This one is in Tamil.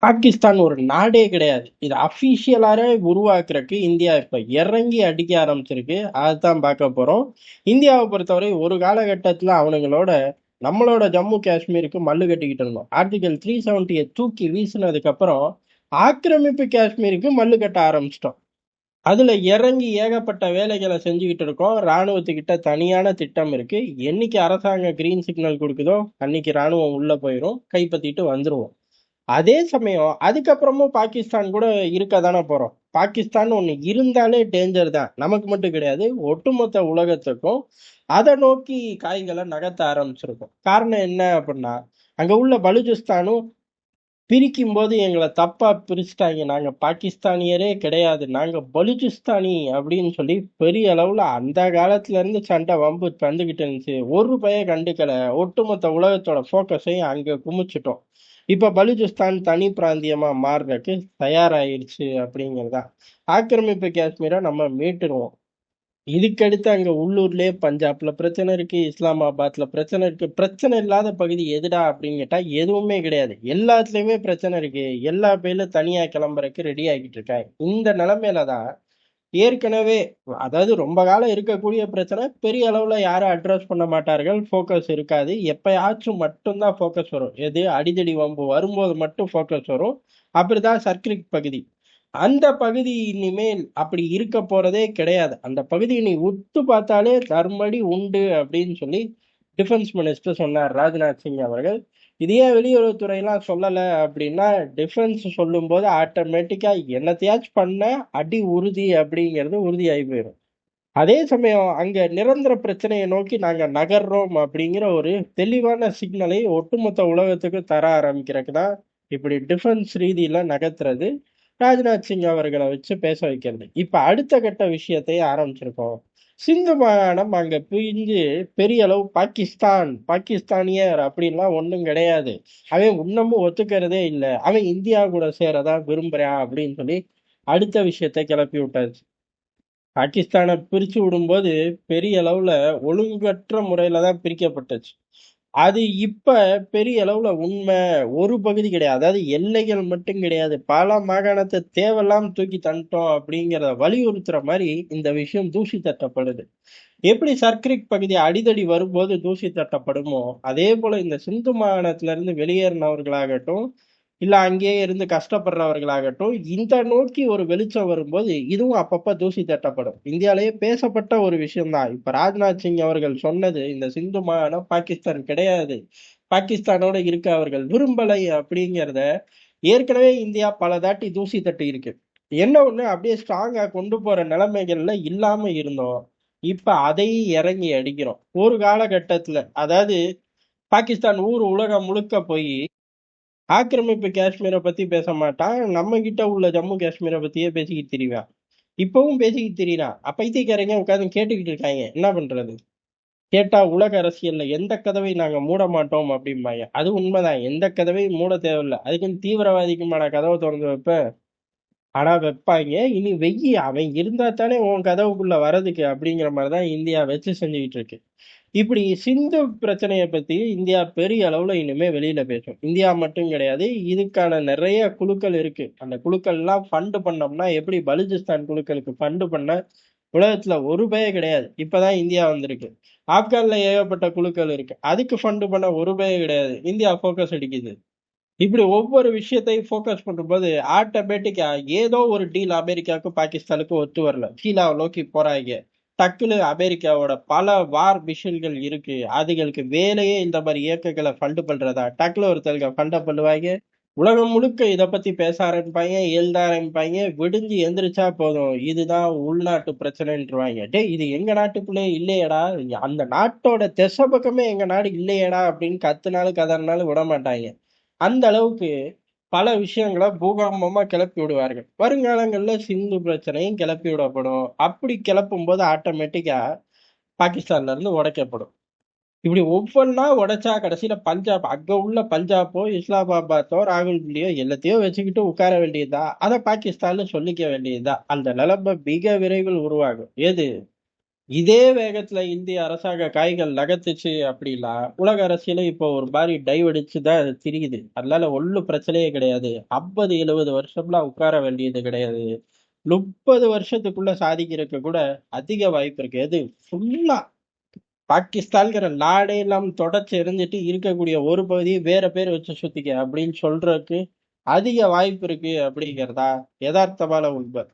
பாகிஸ்தான் ஒரு நாடே கிடையாது. இது அஃபிஷியலாவே உருவாக்குறதுக்கு இந்தியா இப்ப இறங்கி அடிக்க ஆரம்பிச்சிருக்கு. அதுதான் பார்க்க போறோம். இந்தியாவை பொறுத்தவரை ஒரு காலகட்டத்துல அவனுங்களோட நம்மளோட ஜம்மு காஷ்மீருக்கு மல்லு கட்டிக்கிட்டு இருந்தோம். ஆர்டிகல் 370 தூக்கி வீசினதுக்கு அப்புறம் ஆக்கிரமிப்பு காஷ்மீருக்கு மல்லு கட்ட ஆரம்பிச்சிட்டோம். அதுல இறங்கி ஏகப்பட்ட வேலைகளை செஞ்சுக்கிட்டு இருக்கோம். ராணுவத்துக்கிட்ட தனியான திட்டம் இருக்கு. என்னைக்கு அரசாங்கம் கிரீன் சிக்னல் கொடுக்குதோ அன்னைக்கு ராணுவம் உள்ள போயிரும், கைப்பற்றிட்டு வந்துருவோம். அதே சமயம் அதுக்கப்புறமும் பாகிஸ்தான் கூட இருக்க தானே போறோம். பாகிஸ்தான் ஒண்ணு இருந்தாலே டேஞ்சர் தான், நமக்கு மட்டும் கிடையாது, ஒட்டுமொத்த உலகத்துக்கும். அதை நோக்கி காய்களை நகர்த்த ஆரம்பிச்சிருக்கும். காரணம் என்ன அப்படின்னா, அங்க உள்ள பலுச்சிஸ்தானும் பிரிக்கும் போது எங்களை தப்பா பிரிச்சுட்டாங்க. நாங்க பாகிஸ்தானியரே கிடையாது, நாங்க பலுச்சிஸ்தானி அப்படின்னு சொல்லி பெரிய அளவுல அந்த காலத்துல இருந்து சண்டை வம்பு வந்துகிட்டு இருந்துச்சு. ஒரு பய கண்டுக்கல. ஒட்டுமொத்த உலகத்தோட போக்கஸையும் அங்க குமிச்சிட்டோம். இப்ப பலுச்சிஸ்தான் தனி பிராந்தியமா மாறுறதுக்கு தயாராயிருச்சு அப்படிங்கிறதா. ஆக்கிரமிப்பு காஷ்மீரை நம்ம மீட்டுருவோம். இதுக்கடுத்து அங்க உள்ளூர்லயே பஞ்சாப்ல பிரச்சனை இருக்கு, இஸ்லாமாபாத்ல பிரச்சனை இருக்கு. பிரச்சனை இல்லாத பகுதி எதுடா அப்படின்னு கேட்டா எதுவுமே கிடையாது. எல்லாத்துலயுமே பிரச்சனை இருக்கு. எல்லா பேர்ல தனியா கிளம்புறதுக்கு ரெடி ஆகிட்டு இருக்காங்க. இந்த நிலைமையில தான் ஏற்கனவே, அதாவது ரொம்ப காலம் இருக்கக்கூடிய பிரச்சனை பெரிய அளவுல யாரும் அட்ரஸ் பண்ண மாட்டார்கள். ஃபோக்கஸ் இருக்காது. எப்பயாச்சும் மட்டும்தான் ஃபோக்கஸ் வரும். எது அடிதடி வம்பு வரும்போது மட்டும் ஃபோக்கஸ் வரும். அப்படிதான் சர்க்கிரிக் பகுதி. அந்த பகுதி இனிமேல் அப்படி இருக்க போறதே கிடையாது. அந்த பகுதியை நீ உத்து பார்த்தாலே தர்மடி உண்டு அப்படின்னு சொல்லி டிஃபென்ஸ் மினிஸ்டர் சொன்னார், ராஜ்நாத் சிங் அவர்கள். இதையே வெளியுறவுத்துறை எல்லாம் சொல்லல அப்படின்னா, டிஃபென்ஸ் சொல்லும் போது ஆட்டோமேட்டிக்கா என்னத்தையாச்சும் பண்ண அடி உறுதி அப்படிங்கிறது உறுதியாகி போயிடும். அதே சமயம் அங்க நிரந்தர பிரச்சனையை நோக்கி நாங்க நகர்றோம் அப்படிங்கிற ஒரு தெளிவான சிக்னலை ஒட்டுமொத்த உலகத்துக்கு தர ஆரம்பிக்கிறதுக்கு தான் இப்படி டிஃபென்ஸ் ரீதியில நகர்த்துறது, ராஜ்நாத் சிங் அவர்களை வச்சு பேச வைக்கிறது. இப்ப அடுத்த கட்ட விஷயத்தை ஆரம்பிச்சிருக்கோம். சிந்து மாகாணம் அங்க பிரிஞ்சு பெரிய அளவு பாகிஸ்தான் பாகிஸ்தானியர் அப்படின்லாம் ஒண்ணும் கிடையாது, அவன் இன்னமும் ஒத்துக்கிறதே இல்லை, அவன் இந்தியா கூட சேரதான் விரும்புறான் அப்படின்னு சொல்லி அடுத்த விஷயத்தை கிளப்பி விட்டாச்சு. பாகிஸ்தானை பிரிச்சு விடும்போது பெரிய அளவுல ஒழுங்கற்ற முறையில தான் பிரிக்கப்பட்டுச்சு. அது இப்ப பெரிய அளவுல உண்மை ஒரு பகுதி கிடையாது, அதாவது எல்லைகள் மட்டும் கிடையாது, பல மாகாணத்தை தேவையில்லாம தூக்கி தந்துட்டோம் அப்படிங்கிறத வலியுறுத்துற மாதிரி இந்த விஷயம் தூசி தட்டப்படுது. எப்படி சர்க்கிரிக் பகுதி அடிதடி வரும்போது தூசி தட்டப்படுமோ, அதே போல இந்த சிந்து மாகாணத்துல இருந்து வெளியேறினவர்களாகட்டும், இல்ல அங்கேயே இருந்து கஷ்டப்படுறவர்களாகட்டும், இந்த நோக்கி ஒரு வெளிச்சம் வரும்போது இதுவும் அப்பப்ப தூசி தட்டப்படும். இந்தியாவிலேயே பேசப்பட்ட ஒரு விஷயம்தான். இப்ப ராஜ்நாத் சிங் அவர்கள் சொன்னது, இந்த சிந்து மாகாணம் பாகிஸ்தான் கிடையாது, பாகிஸ்தானோட இருக்க அவர்கள் விரும்பலை அப்படிங்கிறத ஏற்கனவே இந்தியா பல தாட்டி தூசி தட்டி இருக்கு. என்ன ஒண்ணு, அப்படியே ஸ்ட்ராங்கா கொண்டு போற நிலைமைகள்ல இல்லாம இருந்தோம். இப்ப அதையும் இறங்கி அடிக்கிறோம். ஒரு காலகட்டத்துல, அதாவது பாகிஸ்தான் ஊர் உலகம் முழுக்க போய் ஆக்கிரமிப்பு காஷ்மீரை பத்தி பேச மாட்டான், நம்ம கிட்ட உள்ள ஜம்மு காஷ்மீரை பத்தியே பேசிக்கிட்டு திரிவான். இப்பவும் பேசிக்கிட்டு திரியிறான். பைத்தியக்காரங்க உட்கார்ந்து கேட்டுக்கிட்டு இருக்காங்க. என்ன பண்றது? கேட்டா உலக அரசியல்ல எந்த கதவை நாங்க மூட மாட்டோம் அப்படிம்பாங்க. அது உண்மைதான், எந்த கதவையும் மூட தேவையில்ல. அதுக்குன்னு தீவிரவாதிக்குமான கதவை திறந்து வைப்ப? ஆனா வைப்பாங்க. இனி வெய்யி, அவன் இருந்தா தானே உன் கதவுக்குள்ள வர்றதுக்கு அப்படிங்கிற மாதிரிதான் இந்தியா வச்சு செஞ்சுக்கிட்டு இருக்கு. இப்படி சிந்து பிரச்சனையை பத்தி இந்தியா பெரிய அளவுல இனிமே வெளியில பேசும். இந்தியா மட்டும் கிடையாது, இதுக்கான நிறைய குழுக்கள் இருக்கு. அந்த குழுக்கள் எல்லாம் ஃபண்ட் பண்ணோம்னா எப்படி பலுச்சிஸ்தான் குழுக்களுக்கு ஃபண்ட் பண்ண உலகத்துல ஒரு பய கிடையாது. இப்பதான் இந்தியா வந்திருக்கு. ஆப்கான்ல ஏகப்பட்ட குழுக்கள் இருக்கு, அதுக்கு ஃபண்ட் பண்ண ஒரு பய கிடையாது. இந்தியா போக்கஸ் அடிக்குது. இப்படி ஒவ்வொரு விஷயத்தையும் ஃபோக்கஸ் பண்ணும்போது ஆட்டோமேட்டிக்கா ஏதோ ஒரு டீல் அமெரிக்காவுக்கும் பாகிஸ்தானுக்கும் ஒத்து வரல, சீனாவை நோக்கி போறாங்க. டக்குனு அமெரிக்காவோட பல வார் மிஷின்கள் இருக்கு, அதுகளுக்கு வேலையே இந்த மாதிரி இயக்கங்களை ஃபண்டு பண்றதா. டக்குனு ஒருத்தருக்கு ஃபண்டை பண்ணுவாங்க, உலகம் முழுக்க இதை பத்தி பேச ஆரம்பிப்பாங்க, எழுத ஆரம்பிப்பாங்க. விடிஞ்சு எந்திரிச்சா போதும் இதுதான் உள்நாட்டு பிரச்சனைன்றுவாங்க. டே, இது எங்க நாட்டுக்குள்ளே இல்லையடா, அந்த நாட்டோட திசை பக்கமே எங்க நாடு இல்லையடா அப்படின்னு கத்துனாலும் கதறினாலும் விட மாட்டாங்க. அந்த அளவுக்கு பல விஷயங்களை பூகம்பமா கிளப்பி விடுவார்கள். வருங்காலங்கள்ல சிந்து பிரச்சனையும் கிளப்பி விடப்படும். அப்படி கிளப்பும் போது ஆட்டோமேட்டிக்கா பாகிஸ்தான்ல இருந்து உடைக்கப்படும். இப்படி ஒவ்வொன்னா உடைச்சா கடைசியில பஞ்சாப், அங்க உள்ள பஞ்சாபோ இஸ்லாமாபாத்தோ ராகுல்கியோ எல்லாத்தையோ வச்சுக்கிட்டு உட்கார வேண்டியதா, அதை பாகிஸ்தான்னு சொல்லிக்க வேண்டியதா. அந்த நிலைமை மிக விரைவில் உருவாகும். எது இதே வேகத்துல இந்திய அரசாங்க காய்கள் நகர்த்துச்சு அப்படின்னா உலக அரசியல இப்போ ஒரு மாதிரி டைவ் அடிச்சு தான் அது திரியுது. அதனால ஒண்ணும் பிரச்சனையே கிடையாது. 50 70 வருஷம்லாம் உட்கார வேண்டியது கிடையாது. 30 வருஷத்துக்குள்ள சாதிக்கிறதுக்கு கூட அதிக வாய்ப்பு இருக்கு. எது ஃபுல்லா பாகிஸ்தான்ங்கிற நாடே எல்லாம் தொடச்சு எறிஞ்சிட்டு இருக்கக்கூடிய ஒரு பகுதியை வேற பேர் வச்சு சுத்திக்க அப்படின்னு சொல்றதுக்கு அதிக வாய்ப்பு இருக்கு அப்படிங்கிறதா யதார்த்தமான உண்மை.